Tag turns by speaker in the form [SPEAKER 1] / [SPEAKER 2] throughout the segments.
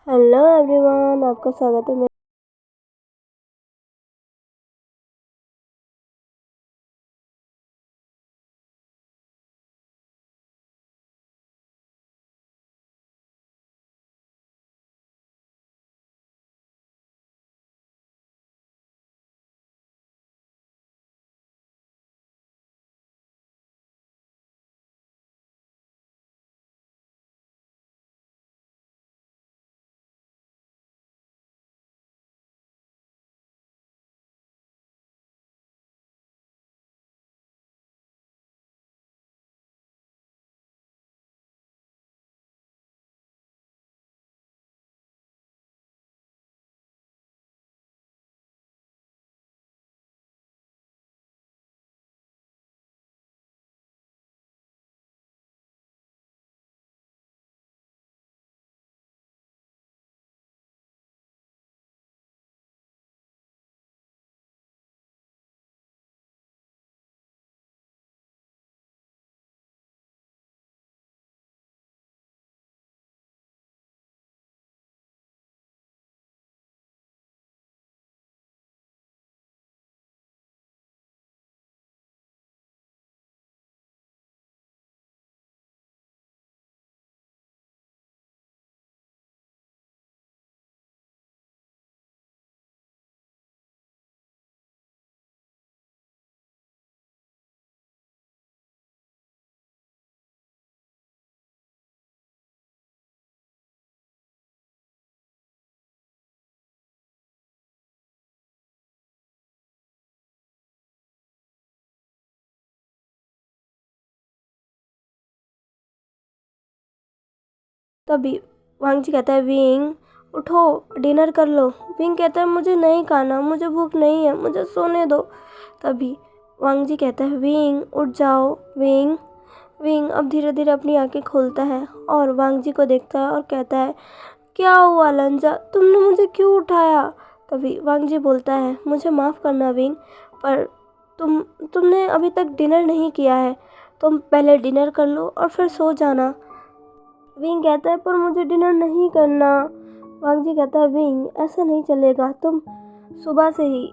[SPEAKER 1] Hello everyone, आपका स्वागत है मेरे। तभी वांग जी कहता है, विंग उठो, डिनर कर लो। विंग कहता है, मुझे नहीं खाना, मुझे भूख नहीं है, मुझे सोने दो। तभी वांग जी कहता है, विंग उठ जाओ। विंग विंग अब धीरे धीरे अपनी आंखें खोलता है और वांग जी को देखता है और कहता है, क्या हुआ लंजा, तुमने मुझे क्यों उठाया? तभी वांग जी बोलता है, मुझे माफ़ करना विंग, पर तुमने अभी तक डिनर नहीं किया है। तुम पहले डिनर कर लो और फिर सो जाना। विंग कहता है, पर मुझे डिनर नहीं करना। वांग जी कहता है, विंग ऐसा नहीं चलेगा, तुम सुबह से ही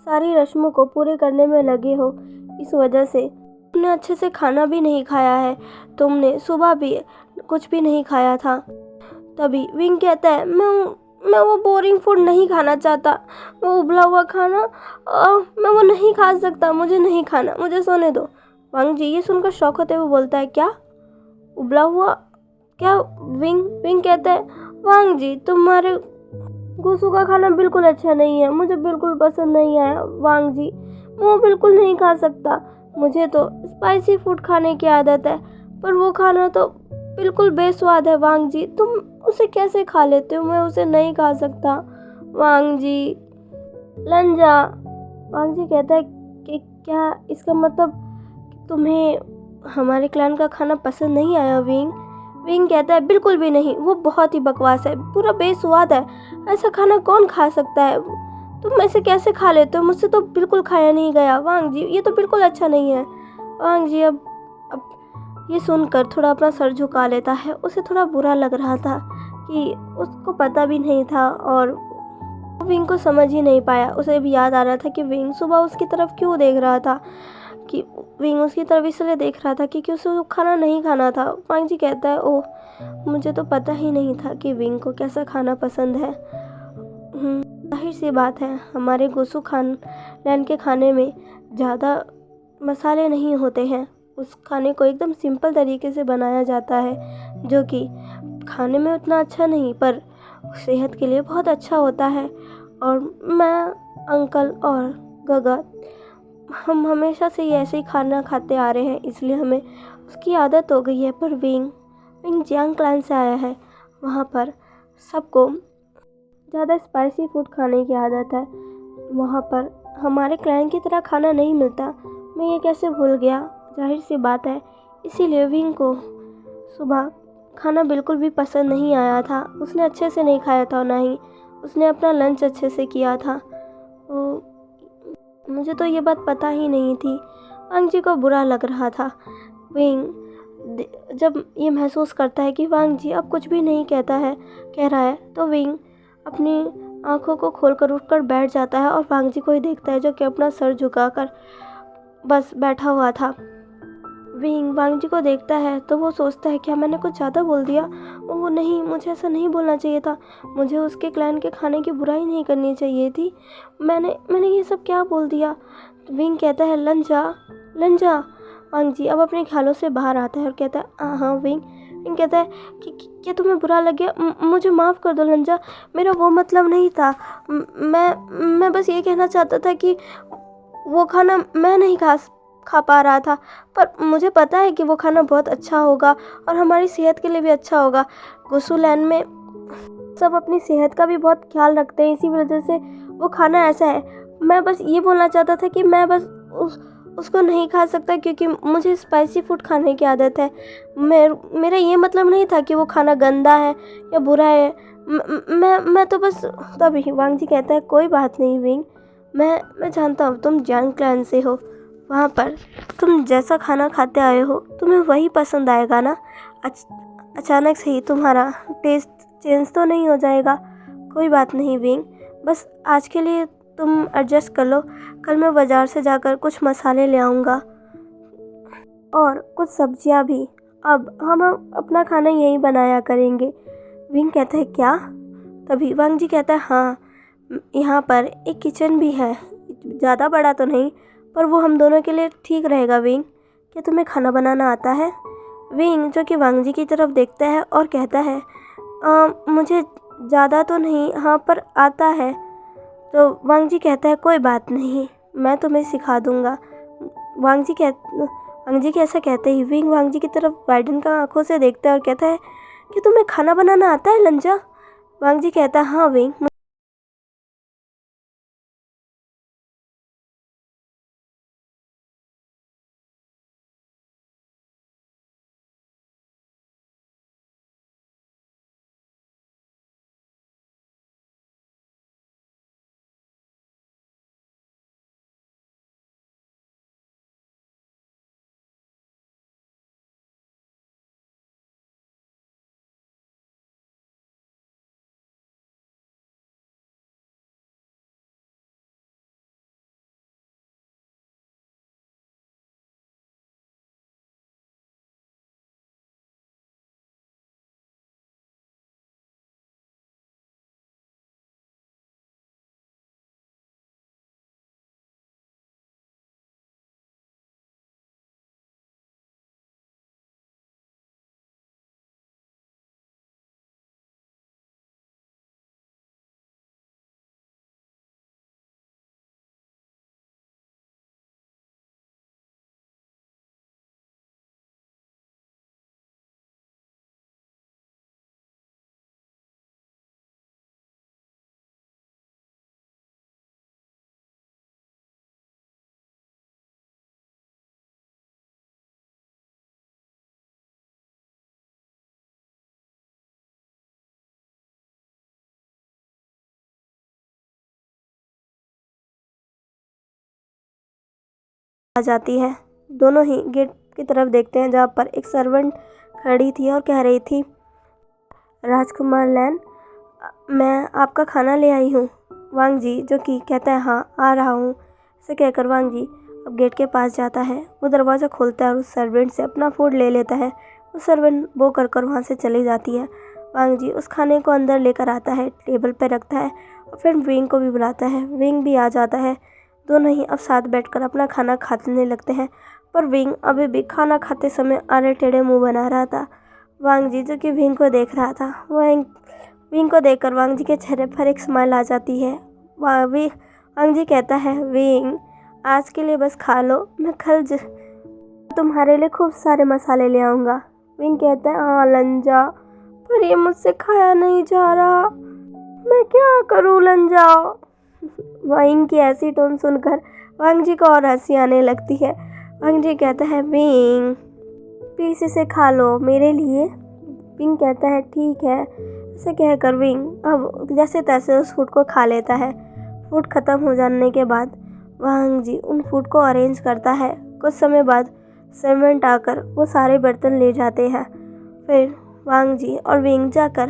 [SPEAKER 1] सारी रस्मों को पूरे करने में लगे हो, इस वजह से तुमने अच्छे से खाना भी नहीं खाया है, तुमने सुबह भी कुछ भी नहीं खाया था। तभी विंग कहता है, मैं वो बोरिंग फूड नहीं खाना चाहता, वो उबला हुआ खाना मैं वो नहीं खा सकता, मुझे नहीं खाना, मुझे सोने दो। वांग जी ये सुनकर शौक होते हुए बोलता है, क्या उबला हुआ, क्या? विंग विंग कहता है, वांग जी तुम्हारे गोसू का खाना बिल्कुल अच्छा नहीं है, मुझे बिल्कुल पसंद नहीं आया वांग जी, मैं वो बिल्कुल नहीं खा सकता। मुझे तो स्पाइसी फूड खाने की आदत है, पर वो खाना तो बिल्कुल बेस्वाद है वांग जी, तुम उसे कैसे खा लेते हो? मैं उसे नहीं खा सकता वांग जी। लंजा वांग जी कहता है कि क्या इसका मतलब तुम्हें हमारे क्लैन का खाना पसंद नहीं आया विंग? विंग कहता है, बिल्कुल भी नहीं, वो बहुत ही बकवास है, पूरा बेस्वाद है, ऐसा खाना कौन खा सकता है? तुम ऐसे कैसे खा लेते हो? मुझसे तो बिल्कुल खाया नहीं गया वांग जी, ये तो बिल्कुल अच्छा नहीं है। वांग जी अब ये सुनकर थोड़ा अपना सर झुका लेता है, उसे थोड़ा बुरा लग रहा था कि उसको पता भी नहीं था और विंग को समझ ही नहीं पाया। उसे भी याद आ रहा था कि विंग सुबह उसकी तरफ क्यों देख रहा था, कि विंग उसकी तरफ इसलिए देख रहा था क्योंकि उसे वो खाना नहीं खाना था। वांग जी कहता है, ओह मुझे तो पता ही नहीं था कि विंग को कैसा खाना पसंद है। जाहिर सी बात है, हमारे गोसू खान लैन के खाने में ज़्यादा मसाले नहीं होते हैं, उस खाने को एकदम सिंपल तरीके से बनाया जाता है, जो कि खाने में उतना अच्छा नहीं पर सेहत के लिए बहुत अच्छा होता है। और मैं, अंकल और गगा, हम हमेशा से ही ऐसे ही खाना खाते आ रहे हैं, इसलिए हमें उसकी आदत हो गई है। पर विंग विंग जियांग क्लैन से आया है, वहाँ पर सबको ज़्यादा स्पाइसी फूड खाने की आदत है, वहाँ पर हमारे क्लैन की तरह खाना नहीं मिलता। मैं ये कैसे भूल गया, जाहिर सी बात है, इसीलिए विंग को सुबह खाना बिल्कुल भी पसंद नहीं आया था, उसने अच्छे से नहीं खाया था, ना ही उसने अपना लंच अच्छे से किया था। मुझे तो ये बात पता ही नहीं थी। वांग जी को बुरा लग रहा था। विंग जब ये महसूस करता है कि वांग जी अब कुछ भी नहीं कह रहा है, तो विंग अपनी आंखों को खोलकर उठकर बैठ जाता है और वांग जी को ही देखता है, जो कि अपना सर झुकाकर बस बैठा हुआ था। विंग वांग जी को देखता है तो वो सोचता है, क्या मैंने कुछ ज़्यादा बोल दिया? वो नहीं, मुझे ऐसा नहीं बोलना चाहिए था। मुझे उसके क्लैन के खाने की बुराई नहीं करनी चाहिए थी। मैंने ये सब क्या बोल दिया? विंग कहता है, लंजा लंजा। वांग जी अब अपने ख्यालों से बाहर आता है और कहता है, हाँ विंग। विंग कहता है कि क्या तुम्हें बुरा लग गया? मुझे माफ़ कर दो लंजा, मेरा वो मतलब नहीं था। मैं बस ये कहना चाहता था कि वो खाना मैं नहीं खा पा रहा था, पर मुझे पता है कि वो खाना बहुत अच्छा होगा और हमारी सेहत के लिए भी अच्छा होगा। गुसुलैंड में सब अपनी सेहत का भी बहुत ख्याल रखते हैं, इसी वजह से वो खाना ऐसा है। मैं बस ये बोलना चाहता था कि मैं बस उसको नहीं खा सकता क्योंकि मुझे स्पाइसी फूड खाने की आदत है। मेरा ये मतलब नहीं था कि वो खाना गंदा है या बुरा है। मैं तो बस। तभी वांग जी कहता है, कोई बात नहीं विंग, मैं जानता हूँ तुम जंग क्लैन से हो, वहाँ पर तुम जैसा खाना खाते आए हो तुम्हें वही पसंद आएगा ना। अचानक से ही तुम्हारा टेस्ट चेंज तो नहीं हो जाएगा। कोई बात नहीं विंग, बस आज के लिए तुम एडजस्ट कर लो। कल मैं बाज़ार से जाकर कुछ मसाले ले आऊँगा और कुछ सब्जियाँ भी। अब हम अपना खाना यहीं बनाया करेंगे। विंग कहता है, क्या? तभी वांग जी कहता है, हाँ, यहाँ पर एक किचन भी है, ज़्यादा बड़ा तो नहीं, पर वो हम दोनों के लिए ठीक रहेगा। विंग, क्या तुम्हें खाना बनाना आता है? विंग जो कि वांग जी की तरफ देखता है और कहता है, मुझे ज़्यादा तो नहीं, हाँ, पर आता है। तो वांग जी कहता है, कोई बात नहीं, मैं तुम्हें सिखा दूँगा। वांग जी कैसा कहते ही विंग वांग जी की तरफ वाइडन का आंखों से देखता है और कहता है कि तुम्हें खाना बनाना आता है लंजा? वांग जी कहता है, हाँ विंग। आ जाती है। दोनों ही गेट की तरफ देखते हैं, जहाँ पर एक सर्वेंट खड़ी थी और कह रही थी, राजकुमार लैन, मैं आपका खाना ले आई हूँ। वांग जी जो कि कहता है, हाँ आ रहा हूँ। इसे कहकर वांग जी अब गेट के पास जाता है। वो दरवाज़ा खोलता है और उस सर्वेंट से अपना फूड ले लेता है। वो सर्वेंट वो कर वहाँ से चली जाती है। वांग जी उस खाने को अंदर लेकर आता है, टेबल पर रखता है और फिर विंग को भी बुलाता है। विंग भी आ जाता है। दोनों ही अब साथ बैठकर अपना खाना खाने लगते हैं, पर विंग अभी भी खाना खाते समय आड़े टेढ़े मुँह बना रहा था। वांग जी जो कि विंग को देख रहा था, विंग को देखकर वांग जी के चेहरे पर एक स्माइल आ जाती है। वांग जी कहता है, विंग आज के लिए बस खा लो, मैं कल तुम्हारे लिए खूब सारे मसाले ले आऊँगा। विंग कहता है, हाँ लंजा, पर ये मुझसे खाया नहीं जा रहा, मैं क्या करूँ लंजा? विंग की ऐसी टोन सुनकर वांग जी को और हंसी आने लगती है। वांग जी कहता है, विंग प्लीज़ इसे खा लो मेरे लिए। विंग कहता है, ठीक है। इसे कहकर विंग अब जैसे तैसे उस फूड को खा लेता है। फूड ख़त्म हो जाने के बाद वांग जी उन फूड को अरेंज करता है। कुछ समय बाद सर्वेंट आकर वो सारे बर्तन ले जाते हैं। फिर वांग जी और विंग जाकर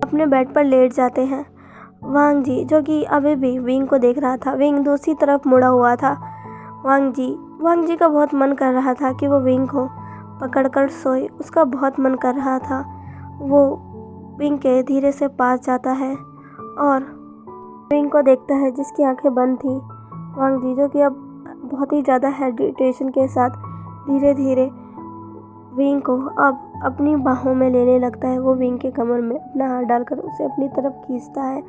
[SPEAKER 1] अपने बेड पर लेट जाते हैं। वांग जी जो कि अभी भी विंग को देख रहा था, विंग दूसरी तरफ मुड़ा हुआ था। वांग जी का बहुत मन कर रहा था कि वो विंग को पकड़कर सोए, उसका बहुत मन कर रहा था। वो विंग के धीरे से पास जाता है और विंग को देखता है जिसकी आंखें बंद थी। वांग जी जो कि अब बहुत ही ज़्यादा हेजिटेशन के साथ धीरे धीरे विंग को अब अपनी बाहों में लेने लगता है। वो विंग के कमर में अपना हाथ डालकर उसे अपनी तरफ खींचता है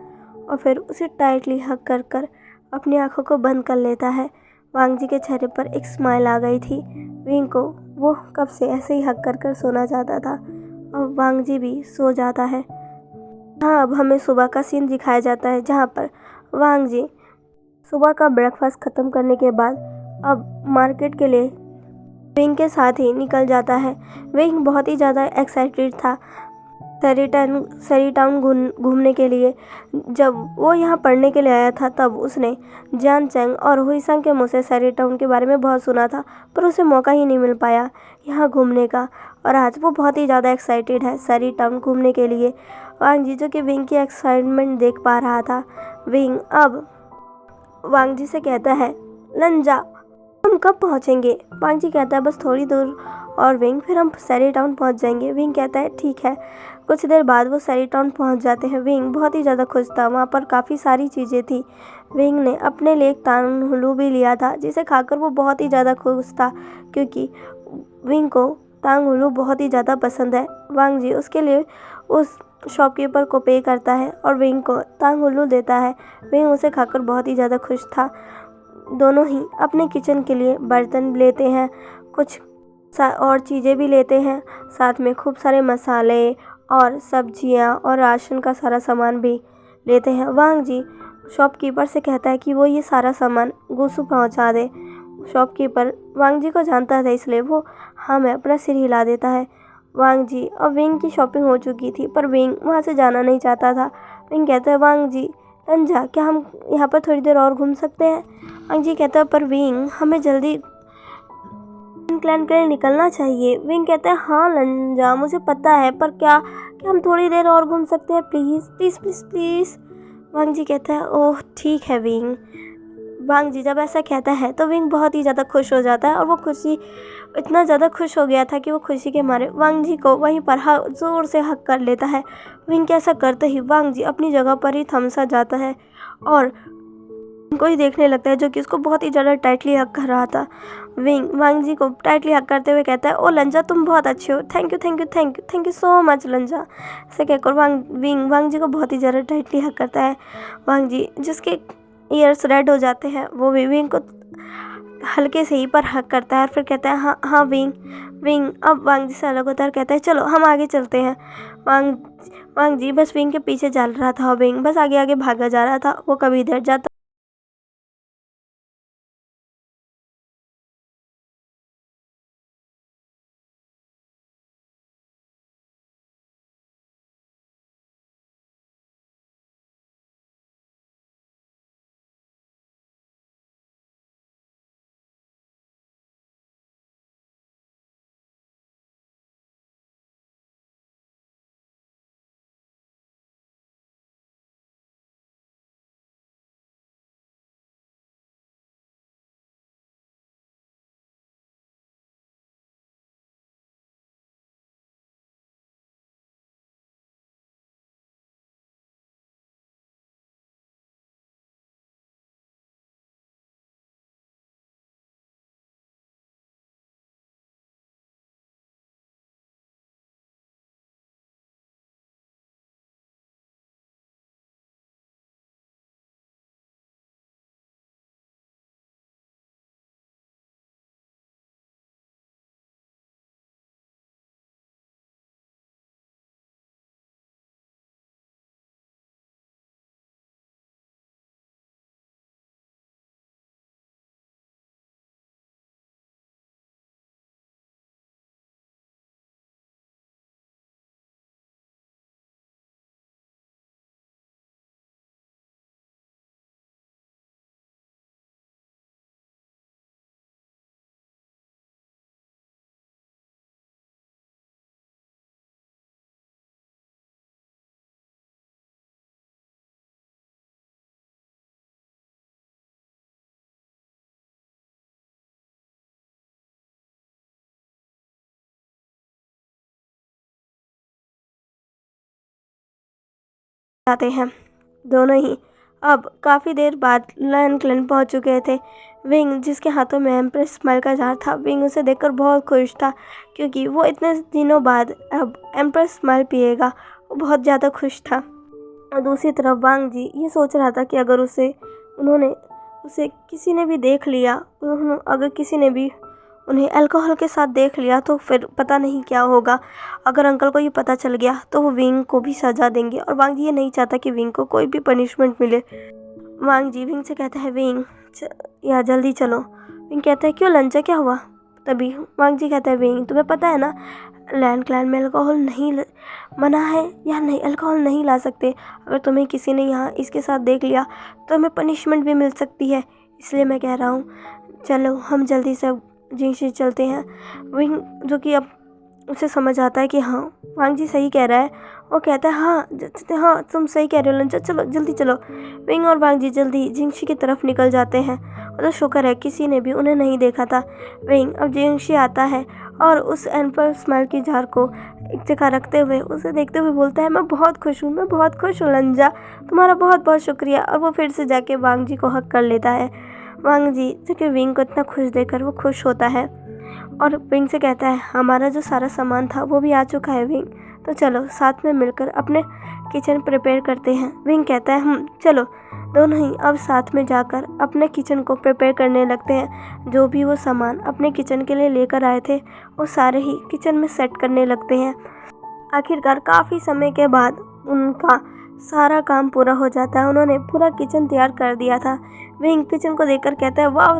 [SPEAKER 1] और फिर उसे टाइटली हग कर कर अपनी आंखों को बंद कर लेता है। वांग जी के चेहरे पर एक स्माइल आ गई थी। विंग को वो कब से ऐसे ही हग कर कर सोना चाहता था और वांग जी भी सो जाता है। हाँ, अब हमें सुबह का सीन दिखाया जाता है जहाँ पर वांग जी सुबह का ब्रेकफास्ट ख़त्म करने के बाद अब मार्केट के लिए विंग के साथ ही निकल जाता है। विंग बहुत ही ज़्यादा एक्साइटेड था सरी टाउन घूमने के लिए। जब वो यहाँ पढ़ने के लिए आया था तब उसने जान चैंग और हुई संग के मुँह से सरी टाउन के बारे में बहुत सुना था, पर उसे मौका ही नहीं मिल पाया यहाँ घूमने का। और आज वो बहुत ही ज़्यादा एक्साइटेड है सरी टाउन घूमने के लिए। वांग जी जो कि विंग की एक्साइटमेंट देख पा रहा था। विंग अब वांग जी से कहता है, लंजा हम कब पहुँचेंगे? वांग जी कहता है बस थोड़ी दूर और विंग, फिर हम सरी टाउन पहुँच जाएंगे। विंग कहता है ठीक है। कुछ देर बाद वो सरी टाउन पहुँच जाते हैं। विंग बहुत ही ज़्यादा खुश था, वहाँ पर काफ़ी सारी चीज़ें थी। विंग ने अपने लिए एक तांग हुलू भी लिया था जिसे खाकर वो बहुत ही ज़्यादा खुश था, क्योंकि विंग को तांग हुलू बहुत ही ज़्यादा पसंद है। वांग जी उसके लिए उस शॉपकीपर को पे करता है और विंग को तांग हुलू देता है। विंग उसे खाकर बहुत ही ज़्यादा खुश था। दोनों ही अपने किचन के लिए बर्तन लेते हैं, कुछ और चीज़ें भी लेते हैं, साथ में खूब सारे मसाले और सब्जियां और राशन का सारा सामान भी लेते हैं। वांग जी शॉपकीपर से कहता है कि वो ये सारा सामान गुसु पहुंचा दे। शॉपकीपर वांग जी को जानता था, इसलिए वो हाँ में अपना सिर हिला देता है। वांग जी और विंग की शॉपिंग हो चुकी थी, पर विंग वहाँ से जाना नहीं चाहता था। विंग कहता है, वांग जी लंजा क्या हम यहाँ पर थोड़ी देर और घूम सकते हैं? वांग जी कहता है, पर विंग हमें जल्दी प्लान के लिए निकलना चाहिए। विंग कहता है, हाँ लंजा मुझे पता है, पर क्या हम थोड़ी देर और घूम सकते हैं? Please please please please. Wang ji कहता है, ओह ठीक है विंग। वांग जी जब ऐसा कहता है तो विंग बहुत ही ज़्यादा खुश हो जाता है और वो खुशी इतना ज़्यादा खुश हो गया था कि वो खुशी के मारे वांग जी को वहीं पर ज़ोर से हक कर लेता है। विंग के ऐसा करते ही वांग जी अपनी जगह पर ही थम सा जाता है और उनको ही देखने लगता है, जो कि उसको बहुत ही ज़्यादा टाइटली हक कर रहा था। विंग वांग जी को टाइटली हक करते हुए कहता है, ओ लंजा तुम बहुत अच्छे हो, thank you thank you thank you thank you so much लंजा। ऐसे कहकर विंग वांग जी को बहुत ही ज़्यादा टाइटली हक करता है। वांग जी जिसके ईयर्स रेड हो जाते हैं वो भी विंग को हल्के से ही पर हक करता है और फिर कहता है, हाँ हाँ विंग। विंग अब वांग जी से अलग होता है और कहता है, चलो हम आगे चलते हैं। वांग वांग जी बस विंग के पीछे चल रहा था और विंग बस आगे आगे भागा जा रहा था। वो कभी इधर जाता जाते हैं। दोनों ही अब काफ़ी देर बाद लैन क्लैन पहुँच चुके थे। विंग, जिसके हाथों में एम्प्रेस स्माइल का जार था, विंग उसे देखकर बहुत खुश था क्योंकि वो इतने दिनों बाद अब एम्प्रेस स्माइल पिएगा। वो बहुत ज़्यादा खुश था। और दूसरी तरफ वांग जी ये सोच रहा था कि अगर उसे किसी ने भी देख लिया, अगर किसी ने भी उन्हें अल्कोहल के साथ देख लिया तो फिर पता नहीं क्या होगा। अगर अंकल को ये पता चल गया तो वो विंग को भी सज़ा देंगे और वांग जी ये नहीं चाहता कि विंग को कोई भी पनिशमेंट मिले। वांग जी विंग से कहता है, विंग या जल्दी चलो। विंग कहता है, क्यों लंचा, क्या हुआ? तभी वांग जी कहता है, विंग तुम्हें पता है ना लैन क्लैन में अल्कोहल नहीं मना है, या नहीं अल्कोहल नहीं ला सकते। अगर तुम्हें किसी ने यहाँ इसके साथ देख लिया तो हमें पनिशमेंट भी मिल सकती है। इसलिए मैं कह रहा हूँ चलो हम जल्दी से जिंगशी चलते हैं। विंग, जो कि अब उसे समझ आता है कि हाँ वांग जी सही कह रहा है, वो कहता है हाँ तुम सही कह रहे हो लंचा, चलो जल्दी चलो। विंग और वांग जी जल्दी जिंगशी की तरफ निकल जाते हैं। और तो शुक्र है किसी ने भी उन्हें नहीं देखा था। विंग अब जिंगशी आता है और उस एम्पर स्माइल की जार को एक जगह रखते हुए उसे देखते हुए बोलता है, मैं बहुत खुश हूँ लंजा, तुम्हारा बहुत बहुत शुक्रिया। और वो फिर से जाके वांग जी को हक कर लेता है। वांग जी, जो कि विंग को इतना खुश देखकर वो खुश होता है और विंग से कहता है, हमारा जो सारा सामान था वो भी आ चुका है विंग, तो चलो साथ में मिलकर अपने किचन प्रिपेयर करते हैं। विंग कहता है चलो। दोनों ही अब साथ में जाकर अपने किचन को प्रिपेयर करने लगते हैं। जो भी वो सामान अपने किचन के लिए लेकर आए थे वो सारे ही किचन में सेट करने लगते हैं। आखिरकार काफ़ी समय के बाद उनका सारा काम पूरा हो जाता है। उन्होंने पूरा किचन तैयार कर दिया था। विंग किचन को देखकर कहता है, वाह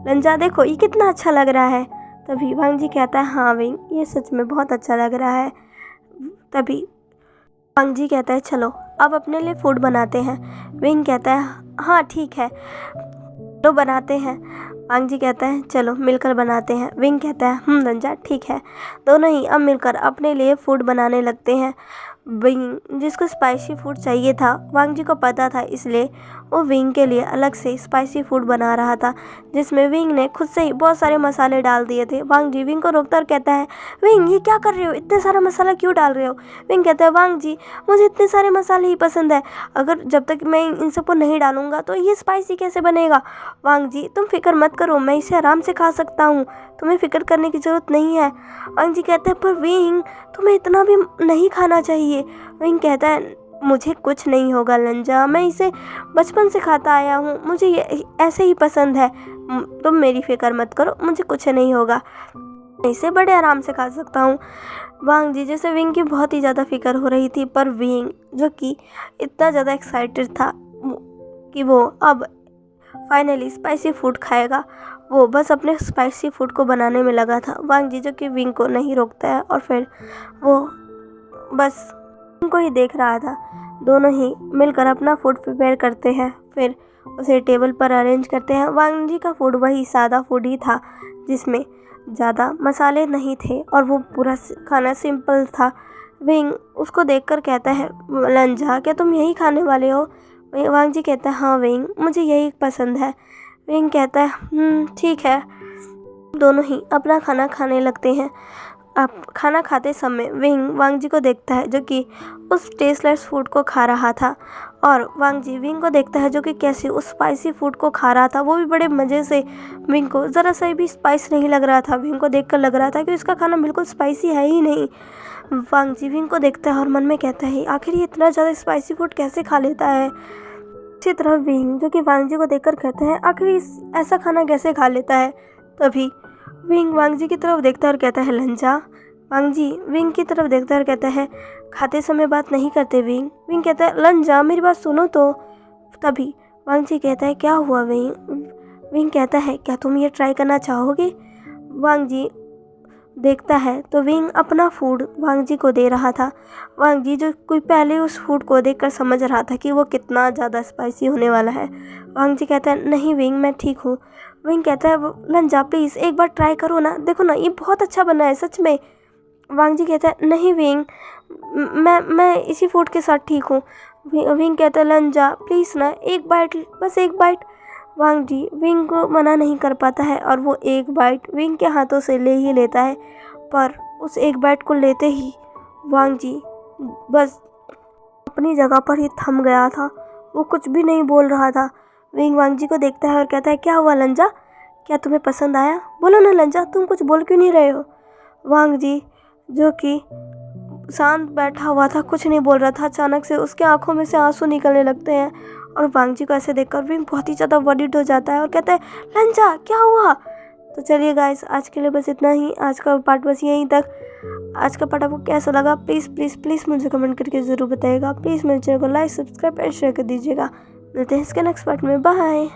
[SPEAKER 1] लंजा देखो ये कितना अच्छा लग रहा है। तभी वांग जी कहता है, हाँ विंग ये सच में बहुत अच्छा लग रहा है। तभी वांग जी कहता है, चलो अब अपने लिए फूड बनाते हैं। विंग कहता है, हाँ ठीक है तो बनाते हैं। वांग जी कहता है, चलो मिलकर बनाते हैं। विंग कहता है, लंजा ठीक है। दोनों ही अब मिलकर अपने लिए फूड बनाने लगते हैं। विंग, जिसको स्पाइसी फूड चाहिए था, वांग जी को पता था, इसलिए वो विंग के लिए अलग से स्पाइसी फूड बना रहा था, जिसमें विंग ने खुद से ही बहुत सारे मसाले डाल दिए थे। वांग जी विंग को रोकता और कहता है, विंग ये क्या कर रहे हो, इतने सारा मसाला क्यों डाल रहे हो? विंग कहता है, वांग जी मुझे इतने सारे मसाले ही पसंद है, अगर जब तक मैं इन सबको नहीं डालूंगा तो ये स्पाइसी कैसे बनेगा? वांग जी तुम फिक्र मत करो, मैं इसे आराम से खा सकता हूँ, तुम्हें फिक्र करने की ज़रूरत नहीं है। वांग जी कहते हैं, पर विंग तुम्हें इतना भी नहीं खाना चाहिए। विंग कहता है, मुझे कुछ नहीं होगा लंजा, मैं इसे बचपन से खाता आया हूँ, मुझे ये ऐसे ही पसंद है, तुम मेरी फिक्र मत करो, मुझे कुछ नहीं होगा, मैं इसे बड़े आराम से खा सकता हूँ। वांग जी, जैसे विंग की बहुत ही ज़्यादा फिक्र हो रही थी, पर विंग जो कि इतना ज़्यादा एक्साइटेड था कि वो अब फाइनली स्पाइसी फूड खाएगा, वो बस अपने स्पाइसी फूड को बनाने में लगा था। वांग जी, जो कि विंग को नहीं रोकता है और फिर वो बस विंग को ही देख रहा था। दोनों ही मिलकर अपना फूड प्रिपेयर करते हैं, फिर उसे टेबल पर अरेंज करते हैं। वांग जी का फूड वही सादा फूड ही था, जिसमें ज़्यादा मसाले नहीं थे और वो पूरा खाना सिंपल था। विंग उसको देखकर कहता है, लंजा क्या तुम यही खाने वाले हो? वांग जी कहता है, हाँ विंग मुझे यही पसंद है। विंग कहता है, ठीक है। दोनों ही अपना खाना खाने लगते हैं। अब खाना खाते समय विंग वांग जी को देखता है, जो कि उस टेस्टलेस फूड को खा रहा था, और वांग जी विंग को देखता है, जो कि कैसे उस स्पाइसी फूड को खा रहा था, वो भी बड़े मज़े से। विंग को ज़रा सा भी स्पाइस नहीं लग रहा था। विंग को देखकर लग रहा था कि उसका खाना बिल्कुल स्पाइसी है ही नहीं। वांग जी विंग को देखता है और मन में कहता है, आखिर ये इतना ज़्यादा स्पाइसी फूड कैसे खा लेता है? इसी तरह विंग, जो कि वांग जी को देखकर कहता है, आखिर ऐसा खाना कैसे खा लेता है? तभी विंग वांग जी की तरफ देखता है और कहता है, लंजा। वांग जी विंग की तरफ देखता है और कहता है, खाते समय बात नहीं करते विंग। विंग कहता है, लंजा मेरी बात सुनो तो। तभी वांग जी कहता है, क्या हुआ विंग? विंग कहता है, क्या तुम ये ट्राई करना चाहोगे? वांग जी देखता है तो विंग अपना फूड वांग जी को दे रहा था। वांग जी, जो कोई पहले उस फूड को देखकर समझ रहा था कि वो कितना ज़्यादा स्पाइसी होने वाला है। वांग जी कहता है, नहीं विंग मैं ठीक हूँ। विंग कहता है, लंजा प्लीज़ एक बार ट्राई करो ना, देखो ना ये बहुत अच्छा बना है सच में। वांग जी कहता है, नहीं विंग मैं इसी फूड के साथ ठीक हूँ। विंग कहता है, लंजा प्लीज़ ना एक बाइट, बस एक बाइट। वांग जी विंग को मना नहीं कर पाता है और वो एक बाइट विंग के हाथों से ले ही लेता है, पर उस एक बाइट को लेते ही वांग जी बस अपनी जगह पर ही थम गया था, वो कुछ भी नहीं बोल रहा था। विंग वांग जी को देखता है और कहता है, क्या हुआ लंजा, क्या तुम्हें पसंद आया? बोलो ना लंजा, तुम कुछ बोल क्यों नहीं रहे हो? वांग जी जो कि शांत बैठा हुआ था, कुछ नहीं बोल रहा था, अचानक से उसके आंखों में से आंसू निकलने लगते हैं और वांग जी को ऐसे देखकर विंग बहुत ही ज़्यादा वरीड हो जाता है और कहता है, लंजा क्या हुआ? तो चलिए गाइस, आज के लिए बस इतना ही। आज का पार्ट बस यहीं तक। आज का पार्ट आपको कैसा लगा प्लीज़ प्लीज़ प्लीज़ मुझे कमेंट करके ज़रूर बताइएगा। प्लीज़ मेरे चैनल को लाइक, सब्सक्राइब एंड शेयर कर दीजिएगा। मिलते हैं इसके नेक्स्ट पार्ट में। बाय।